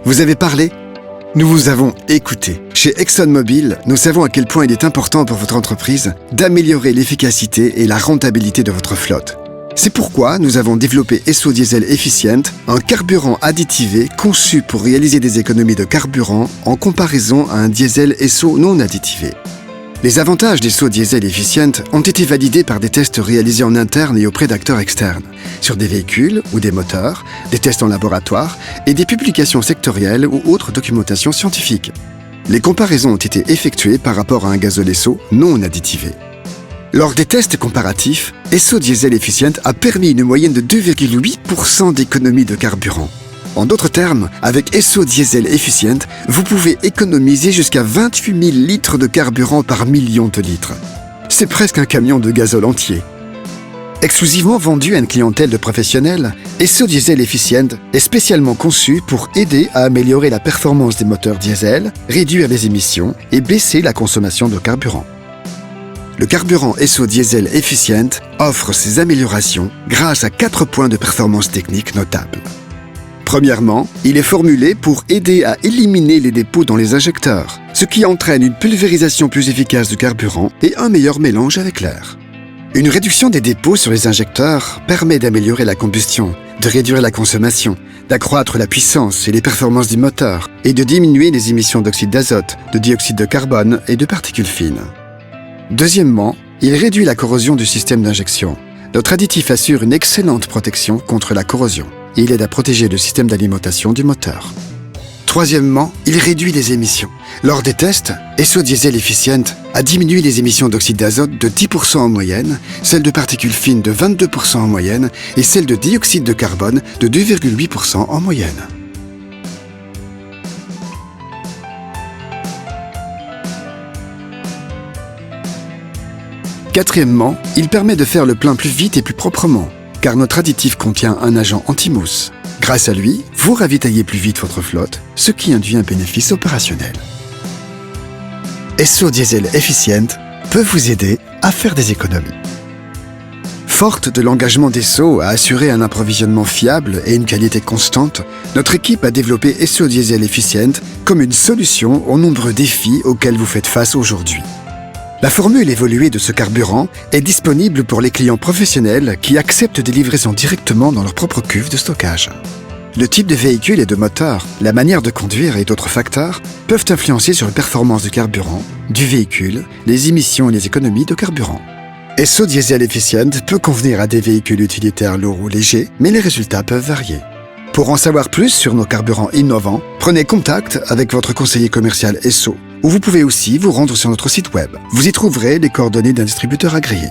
Vous avez parlé? Nous vous avons écouté. Chez ExxonMobil, nous savons à quel point il est important pour votre entreprise d'améliorer l'efficacité et la rentabilité de votre flotte. C'est pourquoi nous avons développé Esso Diesel Efficient, un carburant additivé conçu pour réaliser des économies de carburant en comparaison à un diesel Esso non additivé. Les avantages d'Esso Diesel Efficient ont été validés par des tests réalisés en interne et auprès d'acteurs externes, sur des véhicules ou des moteurs, des tests en laboratoire et des publications sectorielles ou autres documentations scientifiques. Les comparaisons ont été effectuées par rapport à un gazole Esso non additivé. Lors des tests comparatifs, Esso Diesel Efficient a permis une moyenne de 2,8% d'économie de carburant. En d'autres termes, avec Esso Diesel Efficient, vous pouvez économiser jusqu'à 28 000 litres de carburant par million de litres. C'est presque un camion de gazole entier. Exclusivement vendu à une clientèle de professionnels, Esso Diesel Efficient est spécialement conçu pour aider à améliorer la performance des moteurs diesel, réduire les émissions et baisser la consommation de carburant. Le carburant Esso Diesel Efficient offre ces améliorations grâce à 4 points de performance technique notables. Premièrement, il est formulé pour aider à éliminer les dépôts dans les injecteurs, ce qui entraîne une pulvérisation plus efficace du carburant et un meilleur mélange avec l'air. Une réduction des dépôts sur les injecteurs permet d'améliorer la combustion, de réduire la consommation, d'accroître la puissance et les performances du moteur et de diminuer les émissions d'oxyde d'azote, de dioxyde de carbone et de particules fines. Deuxièmement, il réduit la corrosion du système d'injection. Notre additif assure une excellente protection contre la corrosion. Il aide à protéger le système d'alimentation du moteur. Troisièmement, il réduit les émissions. Lors des tests, Esso Diesel Efficient a diminué les émissions d'oxyde d'azote de 10% en moyenne, celles de particules fines de 22% en moyenne et celles de dioxyde de carbone de 2,8% en moyenne. Quatrièmement, il permet de faire le plein plus vite et plus proprement, car notre additif contient un agent anti-mousse. Grâce à lui, vous ravitaillez plus vite votre flotte, ce qui induit un bénéfice opérationnel. Esso Diesel Efficient peut vous aider à faire des économies. Forte de l'engagement d'Esso à assurer un approvisionnement fiable et une qualité constante, notre équipe a développé Esso Diesel Efficient comme une solution aux nombreux défis auxquels vous faites face aujourd'hui. La formule évoluée de ce carburant est disponible pour les clients professionnels qui acceptent des livraisons directement dans leur propre cuve de stockage. Le type de véhicule et de moteur, la manière de conduire et d'autres facteurs peuvent influencer sur la performance du carburant, du véhicule, les émissions et les économies de carburant. Esso Diesel Efficient peut convenir à des véhicules utilitaires lourds ou légers, mais les résultats peuvent varier. Pour en savoir plus sur nos carburants innovants, prenez contact avec votre conseiller commercial Esso, ou vous pouvez aussi vous rendre sur notre site web. Vous y trouverez les coordonnées d'un distributeur agréé.